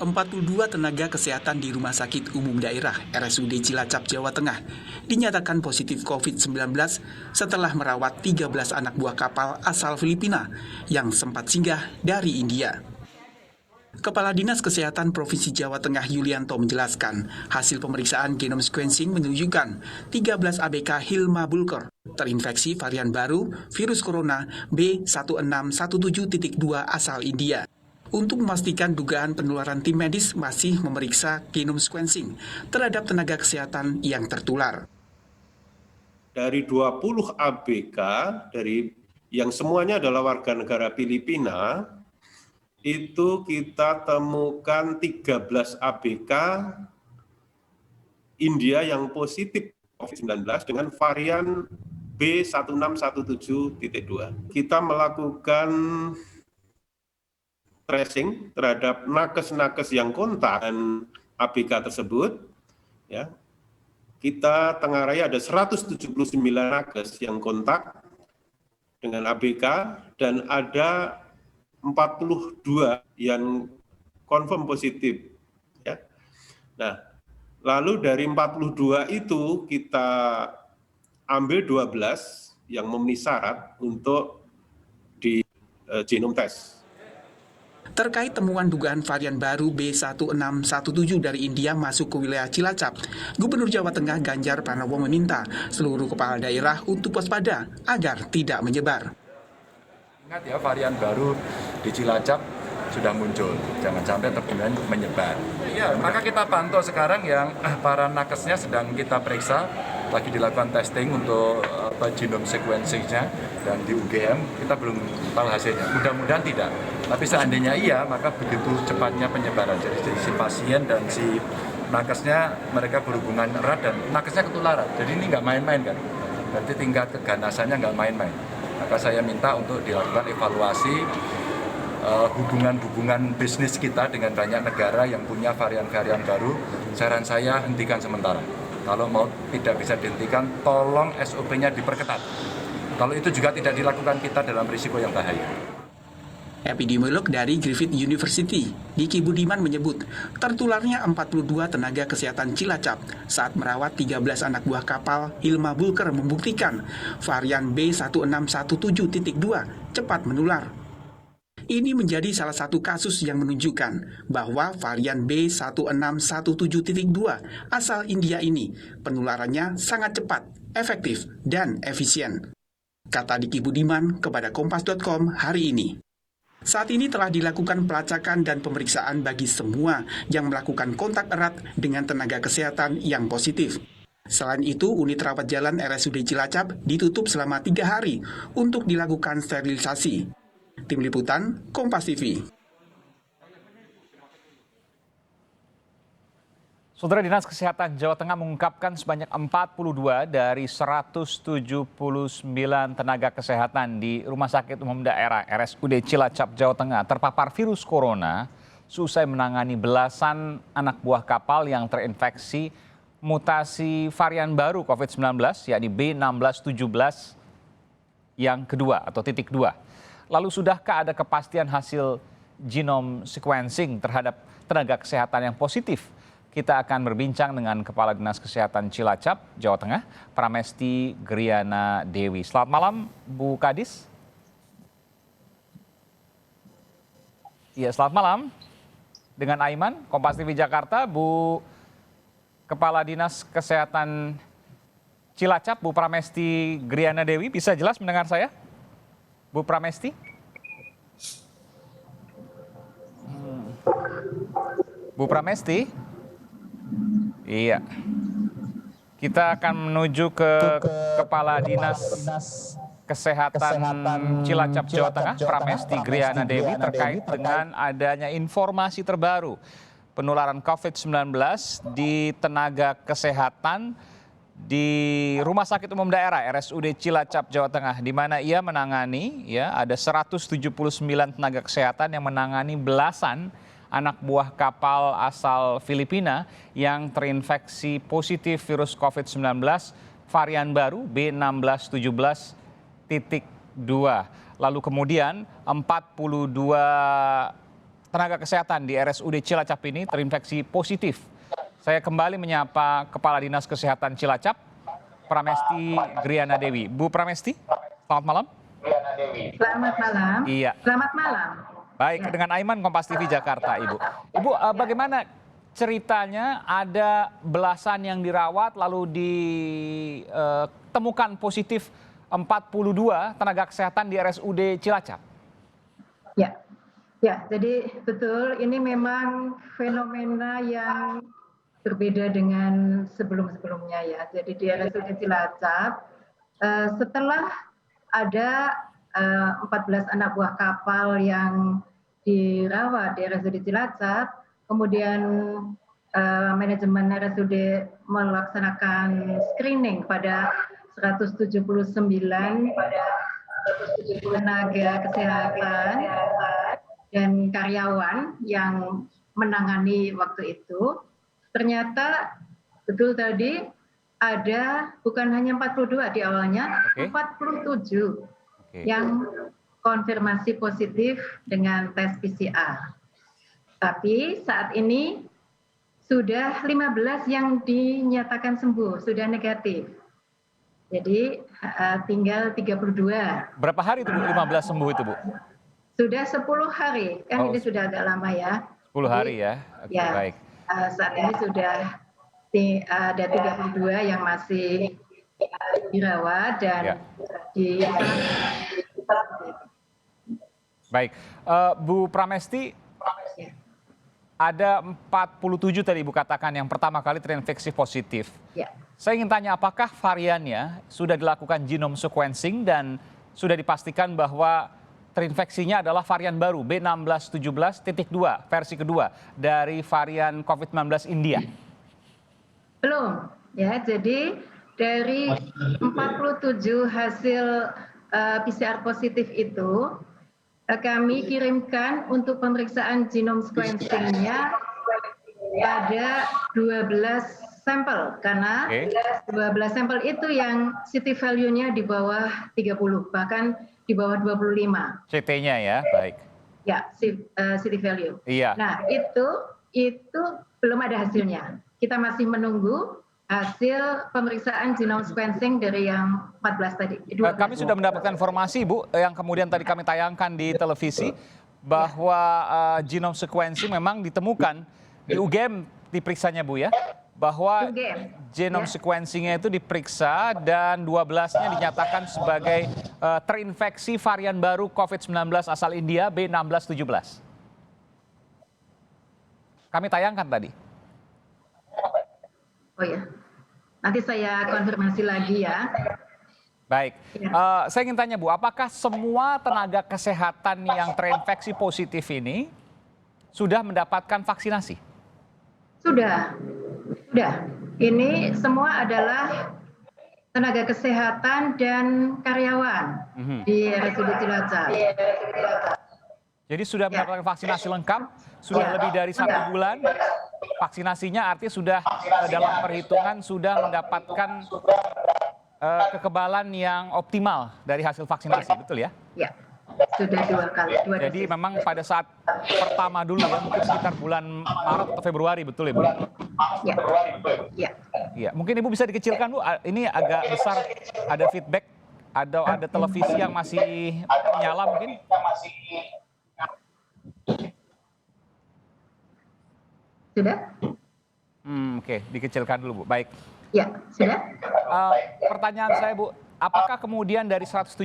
42 tenaga kesehatan di Rumah Sakit Umum Daerah RSUD Cilacap, Jawa Tengah dinyatakan positif COVID-19 setelah merawat 13 anak buah kapal asal Filipina yang sempat singgah dari India. Kepala Dinas Kesehatan Provinsi Jawa Tengah Yulianto menjelaskan, hasil pemeriksaan genome sequencing menunjukkan 13 ABK Hilma Bulker terinfeksi varian baru virus corona B1617.2 asal India. Untuk memastikan dugaan penularan, tim medis masih memeriksa genome sequencing terhadap tenaga kesehatan yang tertular. Dari 20 ABK yang semuanya adalah warga negara Filipina, itu kita temukan 13 ABK India yang positif COVID-19 dengan varian B1617.2. Kita melakukan tracing terhadap nakes-nakes yang kontak dengan ABK tersebut, ya. Kita Tengarai ada 179 nakes yang kontak dengan ABK dan ada 42 yang confirm positif, ya. Nah, lalu dari 42 itu kita ambil 12 yang memenuhi syarat untuk di genome test. Terkait temuan dugaan varian baru B1617 dari India masuk ke wilayah Cilacap, Gubernur Jawa Tengah Ganjar Pranowo meminta seluruh kepala daerah untuk waspada agar tidak menyebar. Ingat ya, varian baru di Cilacap sudah muncul, jangan sampai kemudian menyebar. Iya, maka kita pantau sekarang yang para nakesnya sedang kita periksa, lagi dilakukan testing untuk genome sequencing-nya, dan di UGM kita belum tahu hasilnya. Mudah-mudahan tidak. Tapi seandainya iya, maka begitu cepatnya penyebaran. Jadi si pasien dan si nakesnya mereka berhubungan erat dan nakesnya ketularan. Jadi ini nggak main-main kan. Berarti tingkat keganasannya nggak main-main. Maka saya minta untuk dilakukan evaluasi hubungan bisnis kita dengan banyak negara yang punya varian-varian baru. Saran saya hentikan sementara. Kalau mau tidak bisa dihentikan, tolong SOP-nya diperketat. Kalau itu juga tidak dilakukan, kita dalam risiko yang bahaya. Epidemiolog dari Griffith University, Diki Budiman menyebut tertularnya 42 tenaga kesehatan Cilacap saat merawat 13 anak buah kapal Hilma Bulker membuktikan varian B1617.2 cepat menular. Ini menjadi salah satu kasus yang menunjukkan bahwa varian B1617.2 asal India ini penularannya sangat cepat, efektif, dan efisien. Kata Diki Budiman kepada Kompas.com hari ini. Saat ini telah dilakukan pelacakan dan pemeriksaan bagi semua yang melakukan kontak erat dengan tenaga kesehatan yang positif. Selain itu, unit rawat jalan RSUD Cilacap ditutup selama 3 hari untuk dilakukan sterilisasi. Tim Liputan, Kompas TV. Saudara, Dinas Kesehatan Jawa Tengah mengungkapkan sebanyak 42 dari 179 tenaga kesehatan di Rumah Sakit Umum Daerah RSUD Cilacap, Jawa Tengah terpapar virus corona seusai menangani belasan anak buah kapal yang terinfeksi mutasi varian baru COVID-19, yakni B1617 yang kedua atau titik 2. Lalu sudahkah ada kepastian hasil genome sequencing terhadap tenaga kesehatan yang positif? Kita akan berbincang dengan Kepala Dinas Kesehatan Cilacap, Jawa Tengah, Pramesti Griana Dewi. Selamat malam, Bu Kadis. Iya, selamat malam. Dengan Aiman, Kompas TV Jakarta, Bu Kepala Dinas Kesehatan Cilacap, Bu Pramesti Griana Dewi, bisa jelas mendengar saya? Bu Pramesti? Bu Pramesti? Iya. Kita akan menuju ke Kepala Dinas Kesehatan Cilacap, Jawa Tengah, Pramesti Griana Dewi, terkait dengan adanya informasi terbaru penularan COVID-19 di tenaga kesehatan di Rumah Sakit Umum Daerah RSUD Cilacap, Jawa Tengah, di mana ia menangani, ya, ada 179 tenaga kesehatan yang menangani belasan anak buah kapal asal Filipina yang terinfeksi positif virus COVID-19 varian baru B1617.2. Lalu kemudian 42 tenaga kesehatan di RSUD Cilacap ini terinfeksi positif. Saya kembali menyapa Kepala Dinas Kesehatan Cilacap, Pramesti Griana Dewi. Bu Pramesti, selamat malam. Selamat malam. Iya. Selamat malam. Baik, Ya. dengan Aiman, Kompas TV Jakarta, Ibu. Ibu, bagaimana ceritanya ada belasan yang dirawat lalu ditemukan positif 42 tenaga kesehatan di RSUD Cilacap? Ya, jadi betul ini memang fenomena yang berbeda dengan sebelum-sebelumnya ya. Jadi di RSUD Cilacap setelah ada 14 anak buah kapal yang dirawat di RSUD Cilacap, kemudian manajemen RSUD melaksanakan screening pada 179 tenaga kesehatan dan karyawan yang menangani waktu itu. Ternyata betul tadi ada bukan hanya 42 di awalnya, 47 yang konfirmasi positif dengan tes PCR. Tapi saat ini sudah 15 yang dinyatakan sembuh, sudah negatif. Jadi tinggal 32. Berapa hari itu Bu, 15 sembuh itu Bu? Sudah 10 hari, kan ini sudah agak lama ya. 10 hari ya? Oke, ya, baik. Saat ini sudah ada 32 yang masih dirawat dan di... Baik, Bu Pramesti, ada 47 tadi Ibu katakan yang pertama kali terinfeksi positif. Ya. Saya ingin tanya apakah variannya sudah dilakukan genome sequencing dan sudah dipastikan bahwa terinfeksinya adalah varian baru B1617.2 versi kedua dari varian COVID-19 India? Belum, ya. Jadi dari 47 hasil PCR positif itu kami kirimkan untuk pemeriksaan genome sequencing-nya ada 12 sampel karena 12 sampel itu yang CT value-nya di bawah 30 bahkan di bawah 25. CT-nya ya, baik. Ya, CT value. Iya. Nah, itu belum ada hasilnya. Kita masih menunggu hasil pemeriksaan genome sequencing dari yang 14 tadi. Kami sudah mendapatkan informasi, Bu, yang kemudian tadi kami tayangkan di televisi, bahwa genome sequencing memang ditemukan di UGM diperiksanya, Bu, ya. Bahwa genome sequencing-nya itu diperiksa dan 12-nya dinyatakan sebagai terinfeksi varian baru COVID-19 asal India B1617. Kami tayangkan tadi. Oh ya, nanti saya konfirmasi lagi ya. Baik, saya ingin tanya Bu, apakah semua tenaga kesehatan yang terinfeksi positif ini sudah mendapatkan vaksinasi? Sudah. Ini semua adalah tenaga kesehatan dan karyawan di RSUD Cilacap. Jadi sudah mendapatkan vaksinasi lengkap, sudah lebih dari 1 bulan. Vaksinasinya artinya sudah dalam perhitungan sudah mendapatkan kekebalan yang optimal dari hasil vaksinasi, betul ya? Ya, sudah 2 kali. Jadi memang pada saat pertama dulu ya, mungkin sekitar bulan Maret atau Februari, betul ya Bu? Ya. Iya, mungkin Ibu bisa dikecilkan Bu, ini agak besar, ada feedback, ada televisi yang masih nyala mungkin? Sudah? Oke, dikecilkan dulu Bu, baik. Ya, sudah. Pertanyaan saya Bu, apakah kemudian dari 179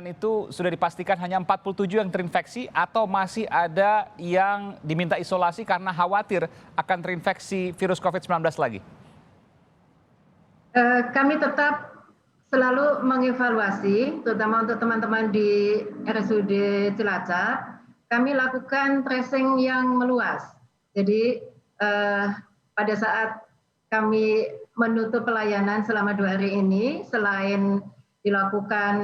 itu sudah dipastikan hanya 47 yang terinfeksi atau masih ada yang diminta isolasi karena khawatir akan terinfeksi virus COVID-19 lagi? Kami tetap selalu mengevaluasi, terutama untuk teman-teman di RSUD Cilacap, kami lakukan tracing yang meluas. Jadi pada saat kami menutup pelayanan selama 2 hari ini, selain dilakukan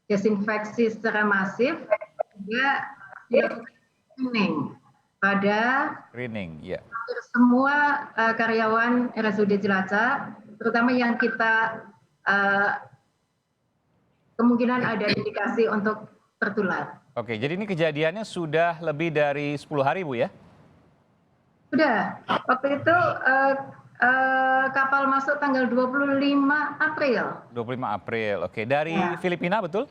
desinfeksi secara masif, juga dilakukan screening pada semua karyawan RSUD Cilacap, terutama yang kita kemungkinan ada indikasi untuk tertular. Oke, jadi ini kejadiannya sudah lebih dari 10 hari, Bu ya? Sudah. Waktu itu kapal masuk tanggal 25 April. 25 April, oke. Dari Ya. Filipina, betul?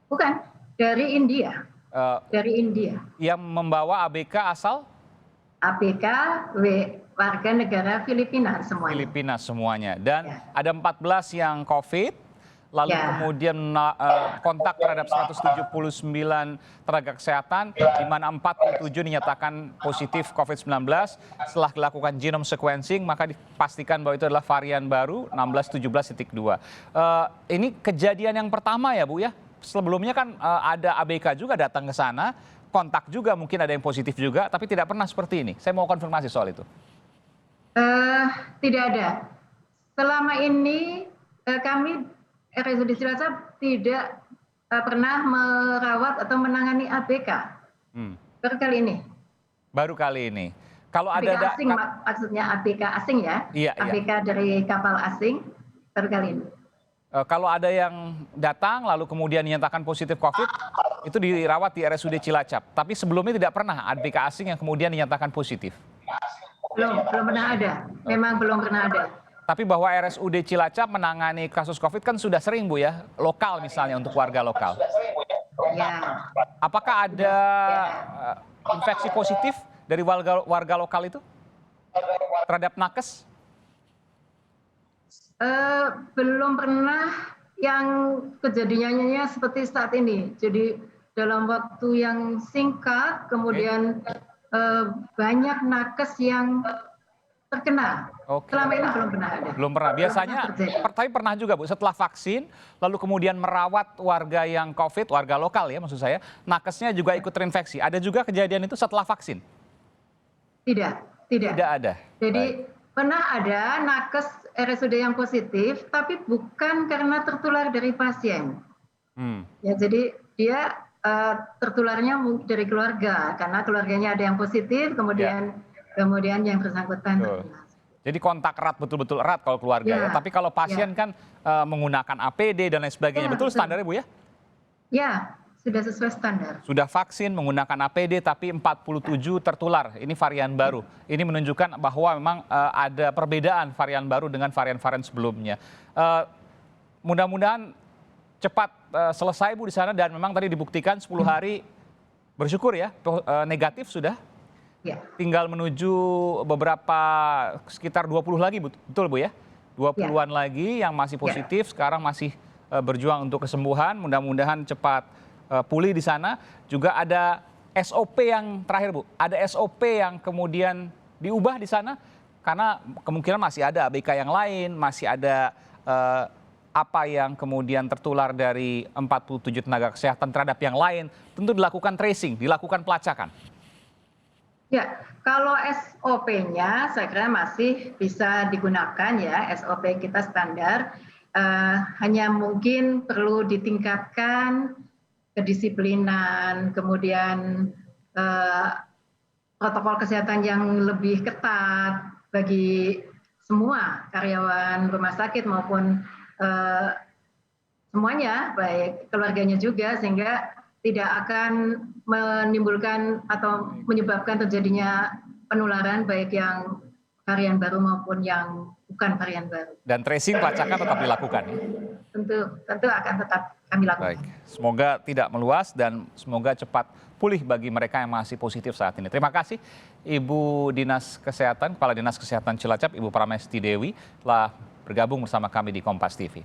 Bukan, dari India. Eh, Dari India. yang membawa ABK asal ABK warga negara Filipina semuanya. Filipina semuanya. Dan Ya. ada 14 yang COVID, lalu Ya. kemudian kontak terhadap 179 tenaga kesehatan, di mana 47 dinyatakan positif COVID-19. Setelah dilakukan genome sequencing, maka dipastikan bahwa itu adalah varian baru 1617.2. Ini kejadian yang pertama ya, Bu ya? Sebelumnya kan ada ABK juga datang ke sana, kontak juga mungkin ada yang positif juga, tapi tidak pernah seperti ini. Saya mau konfirmasi soal itu. Tidak ada. Selama ini kami RSUD Cilacap tidak pernah merawat atau menangani ABK. Baru kali ini. Baru kali ini. Kalau ABK ada asing, maksudnya ABK asing ya. Iya, iya. ABK dari kapal asing, baru kali ini. Kalau ada yang datang lalu kemudian dinyatakan positif COVID, itu dirawat di RSUD Cilacap. Tapi sebelumnya tidak pernah ABK asing yang kemudian dinyatakan positif. Belum pernah ada. Memang belum pernah ada. Tapi bahwa RSUD Cilacap menangani kasus COVID kan sudah sering, Bu ya, lokal misalnya untuk warga lokal. Ya. Apakah ada infeksi positif dari warga lokal itu terhadap nakes? Belum pernah yang kejadiannya seperti saat ini. Jadi dalam waktu yang singkat, kemudian banyak nakes yang terkena. Oke. Selama ini belum pernah ada. Belum pernah. Biasanya, tapi pernah juga, Bu, setelah vaksin, lalu kemudian merawat warga yang COVID, warga lokal ya maksud saya, nakesnya juga ikut terinfeksi. Ada juga kejadian itu setelah vaksin? Tidak. Tidak ada. Jadi pernah ada nakes RSUD yang positif, tapi bukan karena tertular dari pasien. Ya, jadi dia tertularnya dari keluarga, karena keluarganya ada yang positif, kemudian yang bersangkutan terkena. Jadi kontak erat, betul-betul erat kalau keluarga ya. Tapi kalau pasien kan menggunakan APD dan lain sebagainya. Betul standarnya, Bu ya? Ya, sudah sesuai standar. Sudah vaksin, menggunakan APD, tapi 47 tertular. Ini varian baru. Ini menunjukkan bahwa memang ada perbedaan varian baru dengan varian-varian sebelumnya. Mudah-mudahan cepat selesai, Bu, di sana. Dan memang tadi dibuktikan 10 hari, bersyukur ya, negatif sudah. Ya. Tinggal menuju beberapa, sekitar 20 lagi, betul Bu ya? 20-an lagi yang masih positif, sekarang masih berjuang untuk kesembuhan. Mudah-mudahan cepat pulih di sana. Juga ada SOP yang terakhir, Bu. Ada SOP yang kemudian diubah di sana karena kemungkinan masih ada ABK yang lain, masih ada apa yang kemudian tertular dari 47 tenaga kesehatan terhadap yang lain. Tentu dilakukan tracing, dilakukan pelacakan. Ya, kalau SOP-nya saya kira masih bisa digunakan ya, SOP kita standar. Hanya mungkin perlu ditingkatkan kedisiplinan, kemudian protokol kesehatan yang lebih ketat bagi semua karyawan rumah sakit maupun semuanya, baik keluarganya juga, sehingga tidak akan menimbulkan atau menyebabkan terjadinya penularan baik yang varian baru maupun yang bukan varian baru. Dan tracing pelacakan tetap dilakukan. Tentu akan tetap kami lakukan. Baik, semoga tidak meluas dan semoga cepat pulih bagi mereka yang masih positif saat ini. Terima kasih Ibu Dinas Kesehatan, Kepala Dinas Kesehatan Cilacap, Ibu Pramesti Dewi, telah bergabung bersama kami di Kompas TV.